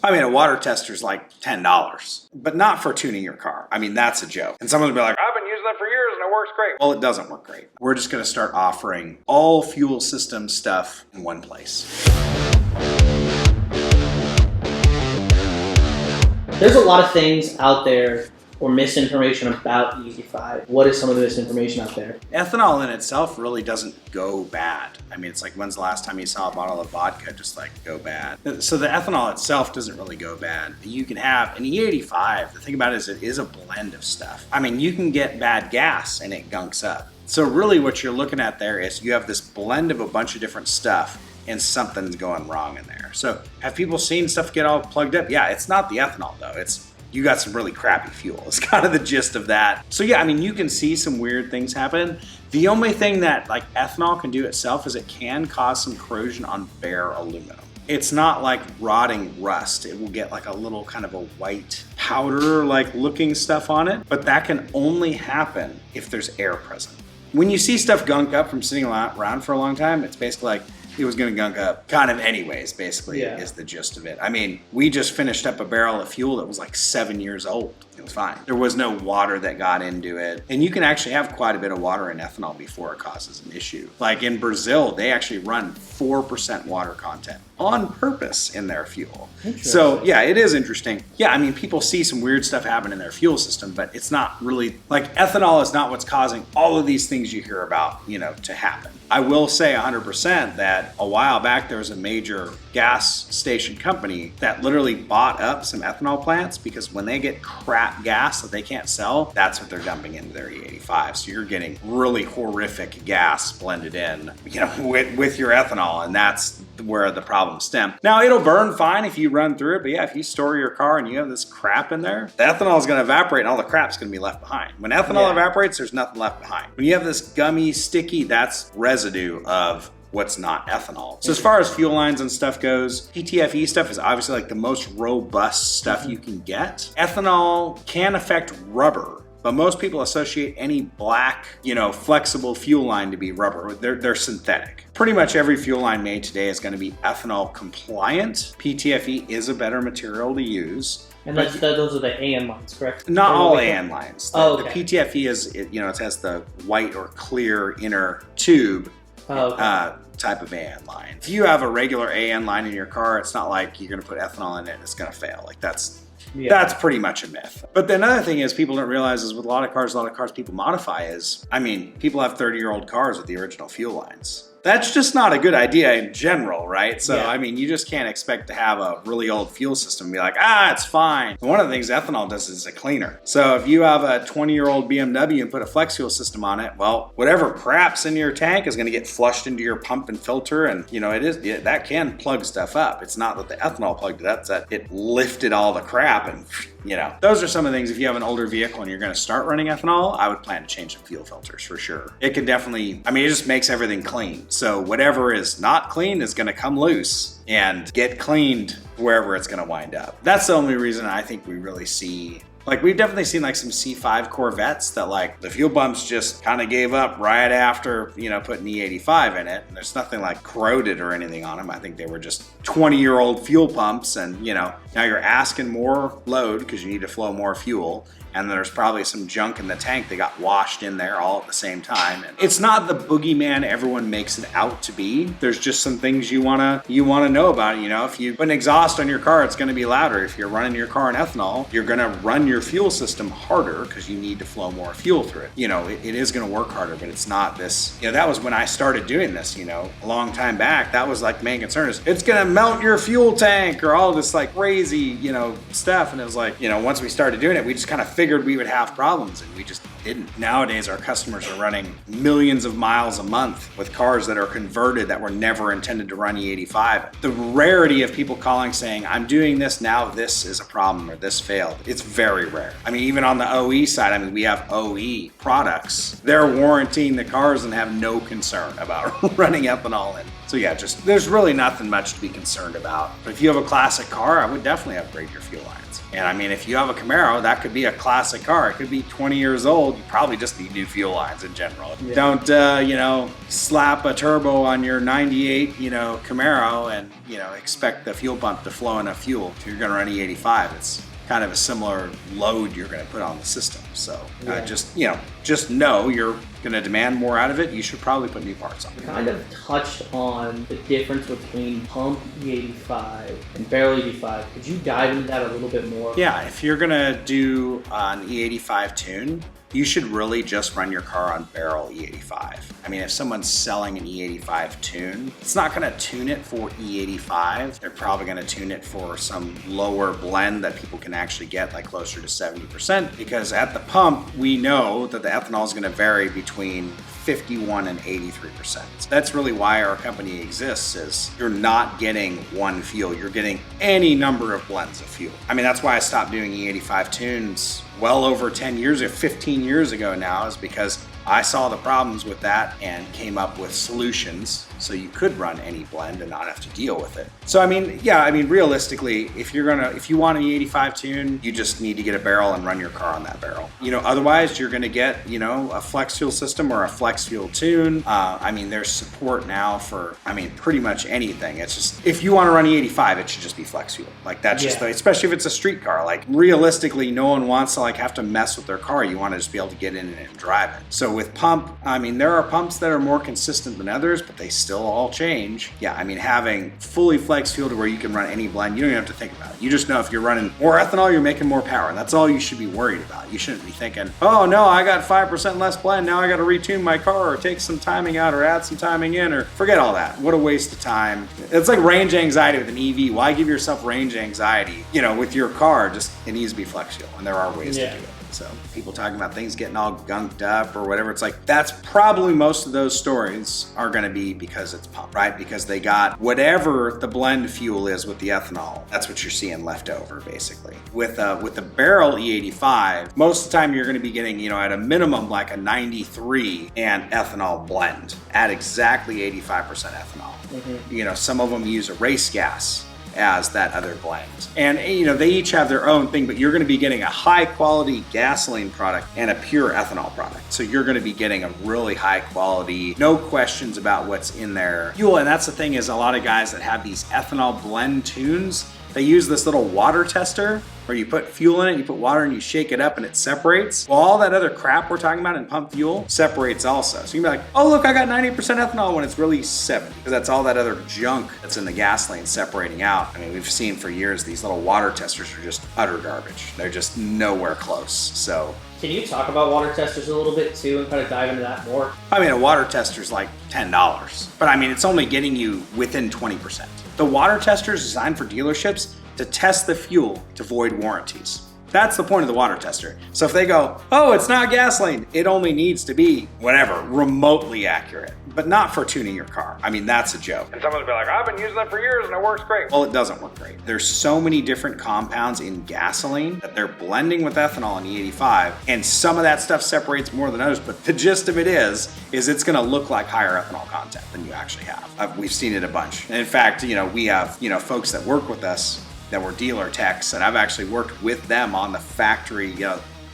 I mean, a water tester's like $10, but not for tuning your car. I mean, that's a joke. And someone will be like, I've been using it for years and it works great. Well, it doesn't work great. We're just going to start offering all fuel system stuff in one place. There's a lot of things out there or misinformation about E85. What is some of the misinformation out there? Ethanol in itself really doesn't go bad. I mean, it's like, when's the last time you saw a bottle of vodka just like go bad? So the ethanol itself doesn't really go bad. You can have an E85. The thing about it is a blend of stuff. I mean, you can get bad gas and it gunks up. So really what you're looking at there is you have this blend of a bunch of different stuff and something's going wrong in there. So have people seen stuff get all plugged up? Yeah, it's not the ethanol though. It's you got some really crappy fuel. It's kind of the gist of that. So yeah, I mean, you can see some weird things happen. The only thing that like ethanol can do itself is it can cause some corrosion on bare aluminum. It's not like rotting rust. It will get like a little kind of a white powder like looking stuff on it, but that can only happen if there's air present. When you see stuff gunk up from sitting around for a long time, it's basically like it was gonna gunk up kind of anyways, basically, is the gist of it. I mean, we just finished up a barrel of fuel that was like 7 years old. It was fine. There was no water that got into it. And you can actually have quite a bit of water in ethanol before it causes an issue. Like in Brazil, they actually run 4% water content on purpose in their fuel. So yeah, it is interesting. Yeah, I mean, people see some weird stuff happen in their fuel system, but it's not really, like ethanol is not what's causing all of these things you hear about, you know, to happen. I will say 100% that a while back there was a major gas station company that literally bought up some ethanol plants because when they get crap gas that they can't sell, that's what they're dumping into their E85. So you're getting really horrific gas blended in, you know, with your ethanol, and that's where the problem stems. Now it'll burn fine if you run through it, but yeah, if you store your car and you have this crap in there, the ethanol is going to evaporate and all the crap's going to be left behind. When ethanol evaporates, there's nothing left behind. When you have this gummy, sticky, that's residue of what's not ethanol. So as far as fuel lines and stuff goes, PTFE stuff is obviously like the most robust stuff you can get. Ethanol can affect rubber, but most people associate any black, you know, flexible fuel line to be rubber. They're synthetic. Pretty much every fuel line made today is going to be ethanol compliant. PTFE is a better material to use. And those are the AN lines, correct? Not all AN lines. The okay. PTFE is, you know, it has the white or clear inner tube type of AN line. If you have a regular AN line in your car, it's not like you're going to put ethanol in it and it's going to fail. Like that's pretty much a myth. But the another thing is people don't realize is with a lot of cars people modify is, I mean, people have 30-year-old cars with the original fuel lines. That's just not a good idea in general, right? So, I mean, you just can't expect to have a really old fuel system and be like, it's fine. One of the things ethanol does is a cleaner. So if you have a 20-year-old BMW and put a flex fuel system on it, well, whatever crap's in your tank is going to get flushed into your pump and filter. And, you know, that can plug stuff up. It's not that the ethanol plugged it up, it's that it lifted all the crap and, you know, those are some of the things. If you have an older vehicle and you're going to start running ethanol, I would plan to change some fuel filters for sure. It can definitely, I mean, it just makes everything clean. So whatever is not clean is going to come loose and get cleaned wherever it's going to wind up. That's the only reason I think we really see, like we've definitely seen like some C5 Corvettes that like the fuel pumps just kind of gave up right after, you know, putting E85 in it. And there's nothing like corroded or anything on them. I think they were just 20-year-old fuel pumps and, you know, now you're asking more load because you need to flow more fuel. And there's probably some junk in the tank that got washed in there all at the same time. And it's not the boogeyman everyone makes it out to be. There's just some things you wanna know about it. You know, if you put an exhaust on your car, it's gonna be louder. If you're running your car in ethanol, you're gonna run your fuel system harder because you need to flow more fuel through it. You know, it is gonna work harder, but it's not this, you know, that was when I started doing this, you know, a long time back. That was like the main concern is it's gonna melt your fuel tank or all this like crazy, you know, stuff. And it was like, you know, once we started doing it, we just kind of figured we would have problems and we just didn't. Nowadays, our customers are running millions of miles a month with cars that are converted that were never intended to run E85. The rarity of people calling saying, I'm doing this now, this is a problem or this failed. It's very rare. I mean, even on the OE side, I mean, we have OE products. They're warranting the cars and have no concern about running ethanol in. So yeah, just there's really nothing much to be concerned about. But if you have a classic car, I would definitely upgrade your fuel lines. And I mean, if you have a Camaro, that could be a classic car. It could be 20 years old. You probably just need new fuel lines in general. Yeah. Don't, slap a turbo on your 98, Camaro and, expect the fuel pump to flow enough fuel. If you're going to run E85, it's kind of a similar load you're going to put on the system. So just know you're going to demand more out of it. You should probably put new parts on. We kind of touched on the difference between pump E85 and barrel E85. Could you dive into that a little bit more? Yeah, if you're going to do an E85 tune, you should really just run your car on barrel E85. I mean, if someone's selling an E85 tune, it's not going to tune it for E85. They're probably going to tune it for some lower blend that people can actually get, like closer to 70%, because at the pump, we know that the ethanol is going to vary between 51 and 83%. So that's really why our company exists, is you're not getting one fuel, you're getting any number of blends of fuel. I mean, that's why I stopped doing E85 tunes well over 10 years or 15 years ago now, is because I saw the problems with that and came up with solutions so you could run any blend and not have to deal with it. So realistically, if you want an E85 tune, you just need to get a barrel and run your car on that barrel. Otherwise you're gonna get, a flex fuel system or a flex fuel tune. There's support now for, pretty much anything. It's just, if you want to run E85, it should just be flex fuel. Like that's just, especially if it's a street car. Like realistically, no one wants to have to mess with their car. You want to just be able to get in it and drive it. So with pump, there are pumps that are more consistent than others, but they still all change. Yeah, having fully flex fuel to where you can run any blend, you don't even have to think about it. You just know if you're running more ethanol, you're making more power. And that's all you should be worried about. You shouldn't be thinking, oh no, I got 5% less blend, now I got to retune my car or take some timing out or add some timing in, or forget all that. What a waste of time. It's like range anxiety with an EV. Why give yourself range anxiety? With your car, it needs to be flex fuel, and there are ways to do it. So people talking about things getting all gunked up or whatever, it's like, that's probably most of those stories are going to be because it's pump, right? Because they got whatever the blend fuel is with the ethanol. That's what you're seeing left over, basically. With the barrel E85, most of the time you're going to be getting, at a minimum, like a 93 and ethanol blend at exactly 85% ethanol. Mm-hmm. Some of them use a race gas as that other blend. And they each have their own thing, but you're going to be getting a high quality gasoline product and a pure ethanol product. So you're going to be getting a really high quality, no questions about what's in there fuel. And that's the thing, is a lot of guys that have these ethanol blend tunes, they use this little water tester where you put fuel in it, you put water and you shake it up and it separates. Well, all that other crap we're talking about in pump fuel separates also. So you can be like, oh look, I got 90% ethanol, when it's really 70, because that's all that other junk that's in the gasoline separating out. We've seen for years these little water testers are just utter garbage. They're just nowhere close. So can you talk about water testers a little bit too and kind of dive into that more? A water tester's like $10, but it's only getting you within 20%. The water tester is designed for dealerships to test the fuel to void warranties. That's the point of the water tester. So if they go, oh, it's not gasoline, it only needs to be whatever, remotely accurate, but not for tuning your car. That's a joke. And someone's be like, I've been using it for years and it works great. Well, it doesn't work great. There's so many different compounds in gasoline that they're blending with ethanol in E85, and some of that stuff separates more than others, but the gist of it is it's gonna look like higher ethanol content than you actually have. We've seen it a bunch. And in fact, we have, folks that work with us that were dealer techs, and I've actually worked with them on the factory.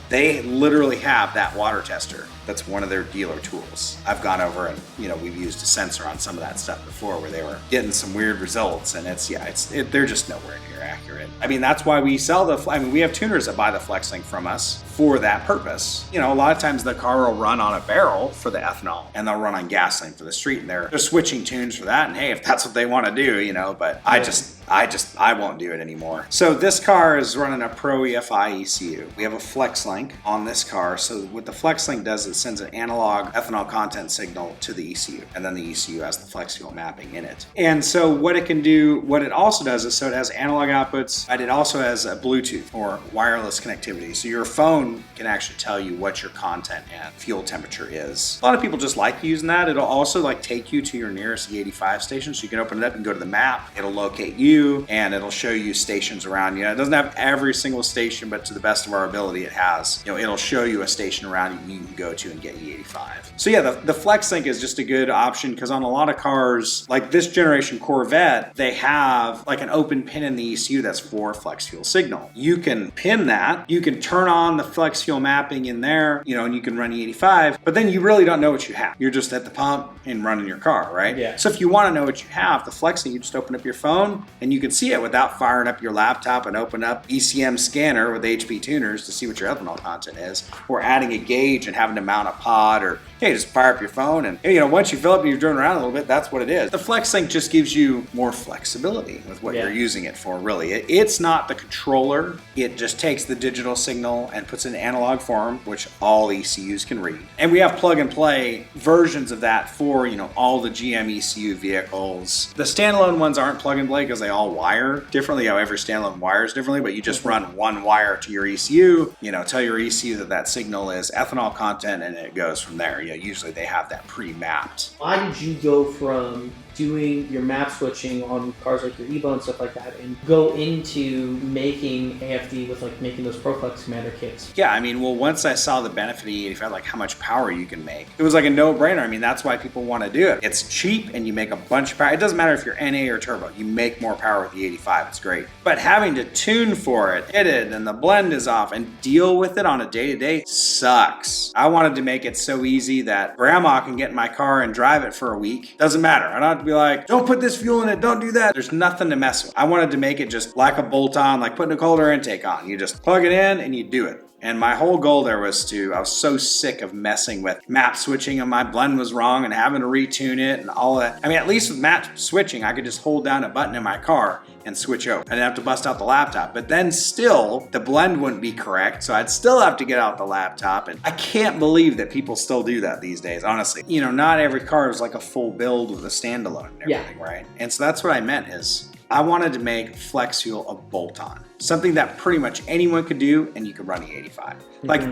They literally have that water tester. That's one of their dealer tools. I've gone over and, we've used a sensor on some of that stuff before where they were getting some weird results, and they're just nowhere near accurate. That's why we sell we have tuners that buy the FlexLink from us for that purpose. A lot of times the car will run on a barrel for the ethanol and they'll run on gasoline for the street, and they're switching tunes for that. And hey, if that's what they want to do, but I won't do it anymore. So this car is running a Pro EFI ECU. We have a FlexLink on this car. So what the FlexLink does is it sends an analog ethanol content signal to the ECU, and then the ECU has the flex fuel mapping in it. And so what it also does is, so it has analog outputs, but it also has a Bluetooth or wireless connectivity. So your phone can actually tell you what your content and fuel temperature is. A lot of people just like using that. It'll also take you to your nearest E85 station. So you can open it up and go to the map. It'll locate you. ECU, and it'll show you stations around you. It doesn't have every single station, but to the best of our ability, it has. It'll show you a station around you can go to and get E85. So yeah, the FlexLink is just a good option because on a lot of cars, like this generation Corvette, they have like an open pin in the ECU that's for flex fuel signal. You can pin that, you can turn on the flex fuel mapping in there, and you can run E85, but then you really don't know what you have. You're just at the pump and running your car, right? Yeah. So if you want to know what you have, the FlexLink, you just open up your phone and you can see it without firing up your laptop and open up ECM scanner with HP tuners to see what your ethanol content is, or adding a gauge and having to mount a pod, or hey, just fire up your phone and once you fill up and you're driving around a little bit, that's what it is. The FlexLink just gives you more flexibility with what you're using it for, really. It's not the controller. It just takes the digital signal and puts it in analog form, which all ECUs can read. And we have plug and play versions of that for, all the GM ECU vehicles. The standalone ones aren't plug and play because they all wire differently. Every standalone wires differently, but you just run one wire to your ECU, tell your ECU that signal is ethanol content, and it goes from there. Usually they have that pre-mapped. Why did you go from doing your map switching on cars like your Evo and stuff like that and go into making AFD with making those ProFlex Commander kits? Yeah, once I saw the benefit of E85, like how much power you can make, it was like a no-brainer. That's why people want to do it. It's cheap and you make a bunch of power. It doesn't matter if you're NA or turbo, you make more power with the 85. It's great. But having to tune for it, hit it, and the blend is off, and deal with it on a day-to-day sucks. I wanted to make it so easy that grandma can get in my car and drive it for a week. Doesn't matter. I don't have to be like, don't put this fuel in it, don't do that. There's nothing to mess with. I wanted to make it just like a bolt-on, like putting a cold air intake on. You just plug it in and you do it. And my whole goal there was I was so sick of messing with map switching and my blend was wrong and having to retune it and all that. At least with map switching, I could just hold down a button in my car and switch over. I didn't have to bust out the laptop, but then still the blend wouldn't be correct. So I'd still have to get out the laptop. And I can't believe that people still do that these days, honestly. Not every car is like a full build with a standalone and everything, right? And so that's what I meant is I wanted to make flex fuel a bolt-on. Something that pretty much anyone could do, and you could run E85.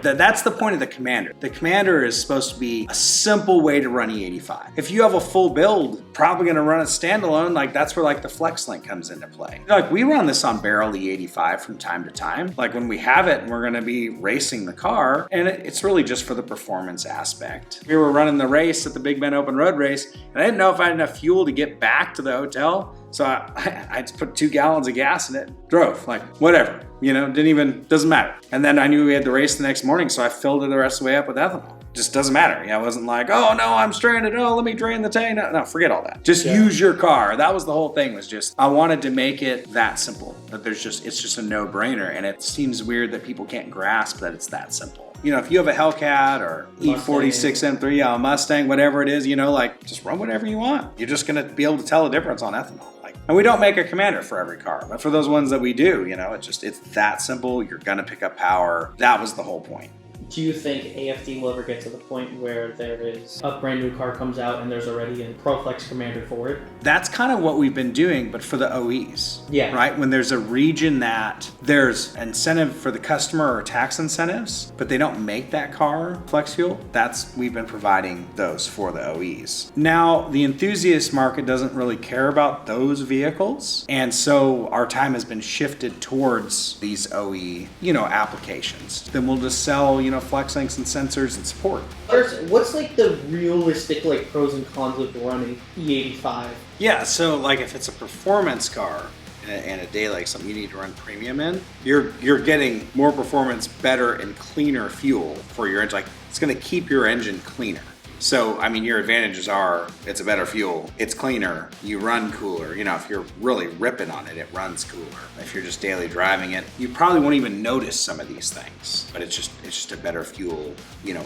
That's the point of the Commander. The Commander is supposed to be a simple way to run E85. If you have a full build, probably going to run a standalone, that's where the FlexLink comes into play. We run this on barrel E85 from time to time. When we have it and we're going to be racing the car, and it's really just for the performance aspect. We were running the race at the Big Bend Open Road Race, and I didn't know if I had enough fuel to get back to the hotel. So I just put 2 gallons of gas in it, drove, whatever, doesn't matter. And then I knew we had the race the next morning, so I filled it the rest of the way up with ethanol. Just doesn't matter. It wasn't like, oh no, I'm stranded. Oh, let me drain the tank. No, forget all that. Just use your car. That was the whole thing, was just, I wanted to make it that simple. That it's just a no-brainer. And it seems weird that people can't grasp that it's that simple. If you have a Hellcat or E46 M3, Mustang, whatever it is, just run whatever you want. You're just going to be able to tell the difference on ethanol. And we don't make a Commander for every car, but for those ones that we do, it's that simple. You're going to pick up power. That was the whole point. Do you think AFD will ever get to the point where there is a brand new car comes out and there's already a ProFlex Commander for it? That's kind of what we've been doing, but for the OEs. Yeah. Right? When there's a region that there's incentive for the customer or tax incentives, but they don't make that car flex fuel, we've been providing those for the OEs. Now, the enthusiast market doesn't really care about those vehicles, and so our time has been shifted towards these OE, applications. Then we'll just sell, FlexLinks and sensors and support. What's the realistic pros and cons of running E85? Yeah, so if it's a performance car and a day like something you need to run premium in, you're getting more performance, better and cleaner fuel for your engine. It's going to keep your engine cleaner. So, your advantages are it's a better fuel, it's cleaner, you run cooler. If you're really ripping on it, it runs cooler. If you're just daily driving it, you probably won't even notice some of these things, but it's just a better fuel,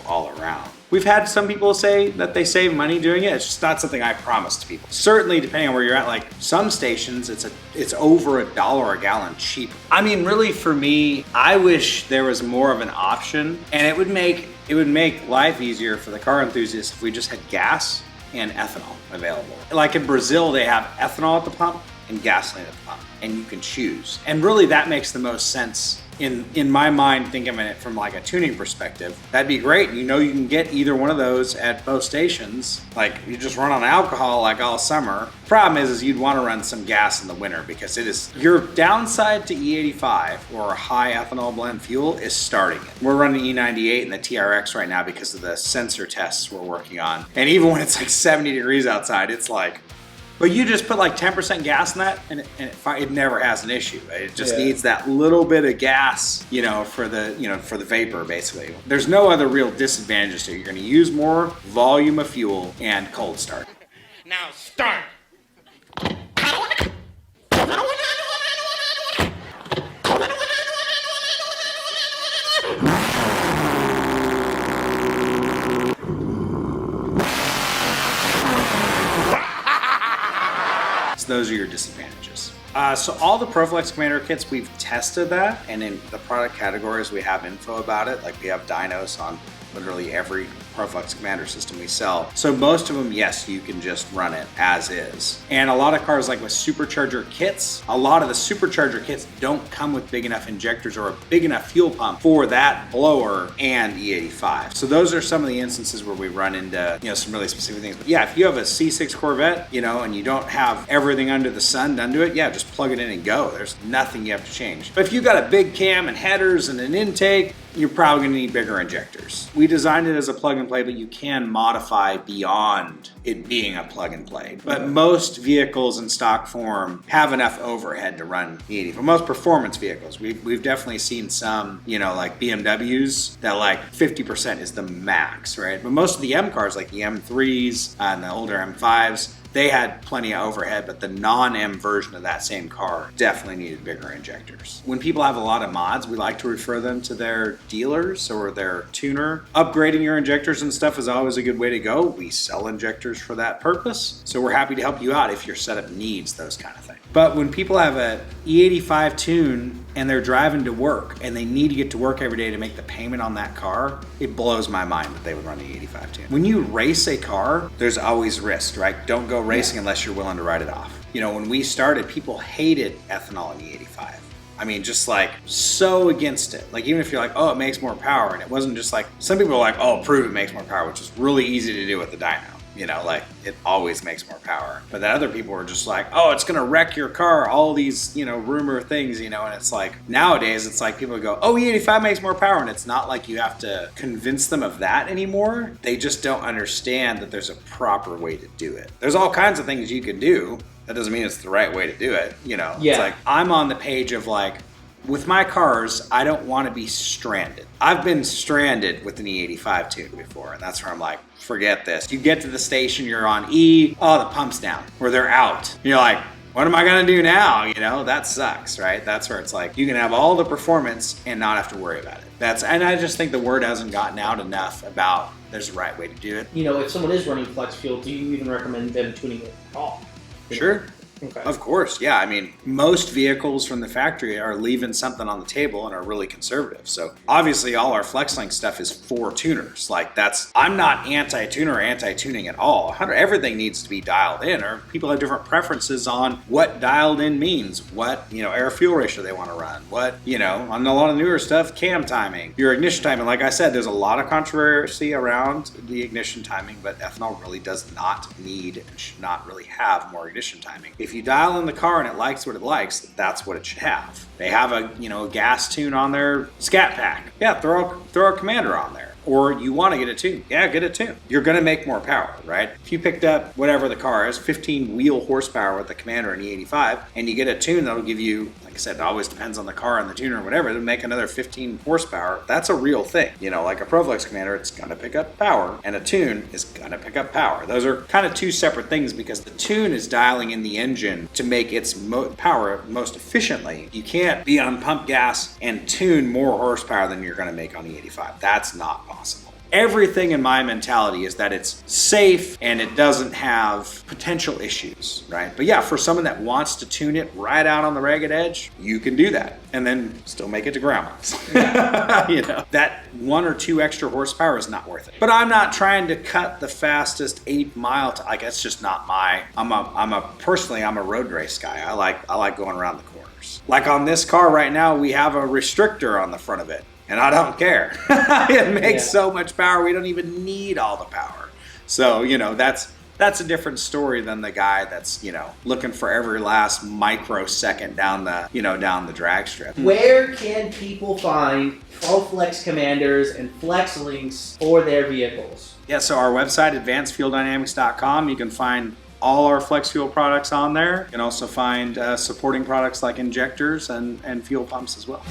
all around. We've had some people say that they save money doing it. It's just not something I promise to people. Certainly, depending on where you're at, some stations, it's over $1 a gallon cheaper. Really, for me, I wish there was more of an option, and it would make life easier for the car enthusiasts if we just had gas and ethanol available. In Brazil, they have ethanol at the pump and gasoline at the pump, and you can choose. And really, that makes the most sense in my mind, thinking of it from like a tuning perspective, that'd be great. You know, you can get either one of those at both stations. Like you just run on alcohol like all summer. Problem is you'd want to run some gas in the winter because it is your downside to E85 or a high ethanol blend fuel is starting it. We're running E98 and the TRX right now because of the sensor tests we're working on. And even when it's like 70 degrees outside, it's like, but you just put like 10% gas in that and it never has an issue. It just needs that little bit of gas, for the vapor basically. There's no other real disadvantages to it. You're going to use more volume of fuel and cold start. Now start. Those are your disadvantages. So all the ProFlex Commander kits, we've tested that, and in the product categories we have info about it. Like we have dynos on literally every ProFlex Commander system we sell. So most of them, yes, you can just run it as is. And a lot of cars, like with supercharger kits, a lot of the supercharger kits don't come with big enough injectors or a big enough fuel pump for that blower and E85. So those are some of the instances where we run into, some really specific things. But yeah, if you have a C6 Corvette, and you don't have everything under the sun done to it, yeah, just plug it in and go. There's nothing you have to change. But if you've got a big cam and headers and an intake, you're probably going to need bigger injectors. We designed it as a plug and play, but you can modify beyond it being a plug and play. But most vehicles in stock form have enough overhead to run E80. For most performance vehicles, we've definitely seen some, like BMWs that like 50% is the max, right? But most of the M cars, like the M3s and the older M5s, they had plenty of overhead, but the non-M version of that same car definitely needed bigger injectors. When people have a lot of mods, we like to refer them to their dealers or their tuner. Upgrading your injectors and stuff is always a good way to go. We sell injectors for that purpose, so we're happy to help you out if your setup needs those kind of things. But when people have a E85 tune and they're driving to work and they need to get to work every day to make the payment on that car, it blows my mind that they would run the E85 tune. When you race a car, there's always risk, right? Don't go racing unless you're willing to write it off. When we started, people hated ethanol in E85. I mean, just like so against it. Like, even if you're like, oh, it makes more power. And it wasn't just like, some people are like, oh, prove it makes more power, which is really easy to do with the dyno. Like it always makes more power. But then other people are just like, oh, it's going to wreck your car. All these, rumor things, and it's like nowadays it's like people go, oh, E85 makes more power. And it's not like you have to convince them of that anymore. They just don't understand that there's a proper way to do it. There's all kinds of things you can do. That doesn't mean it's the right way to do it. It's like I'm on the page of like, with my cars, I don't want to be stranded. I've been stranded with an E85 tune before, and that's where I'm like, forget this. You get to the station, you're on E, oh, the pump's down, or they're out. And you're like, what am I going to do now? That sucks, right? That's where it's like, you can have all the performance and not have to worry about it. And I just think the word hasn't gotten out enough about there's a right way to do it. If someone is running flex fuel, do you even recommend them tuning it at all? Sure. Okay. Of course, yeah. I mean, most vehicles from the factory are leaving something on the table and are really conservative. So obviously all our FlexLink stuff is for tuners. Like I'm not anti-tuner or anti-tuning at all. Everything needs to be dialed in, or people have different preferences on what dialed in means, what, air fuel ratio they want to run, what, on a lot of newer stuff, cam timing, your ignition timing. Like I said, there's a lot of controversy around the ignition timing, but ethanol really does not need and should not really have more ignition timing. If you dial in the car and it likes what it likes, that's what it should have. They have a gas tune on their scat pack. Yeah, throw a Commander on there. Or you want to get a tune. Yeah, get a tune. You're going to make more power, right? If you picked up whatever the car is, 15 wheel horsepower with the Commander and E85, and you get a tune that'll give you, like I said, it always depends on the car and the tuner or whatever, it'll make another 15 horsepower. That's a real thing. Like a ProFlex Commander, it's going to pick up power, and a tune is going to pick up power. Those are kind of two separate things because the tune is dialing in the engine to make its power most efficiently. You can't be on pump gas and tune more horsepower than you're going to make on E85. That's not possible. Everything in my mentality is that it's safe and it doesn't have potential issues, right? But yeah, for someone that wants to tune it right out on the ragged edge, you can do that and then still make it to grandma's. That 1 or 2 extra horsepower is not worth it. But I'm not trying to cut the fastest 8 mile. Like, it's just not my. I'm a road race guy. I like going around the corners. powers. Like on this car right now, we have a restrictor on the front of it, and I don't care. It makes so much power, we don't even need all the power. So, you know, that's a different story than the guy that's, you know, looking for every last microsecond down the, you know, down the drag strip. Where can people find Flex Commanders and Flex links for their vehicles? Yeah, so our website, advancedfueldynamics.com, you can find all our flex fuel products on there. You can also find supporting products like injectors and fuel pumps as well.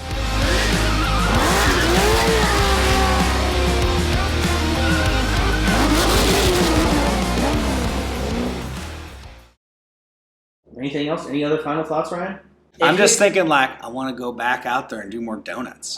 Anything else? Any other final thoughts, Ryan? I'm just thinking, like, I want to go back out there and do more donuts.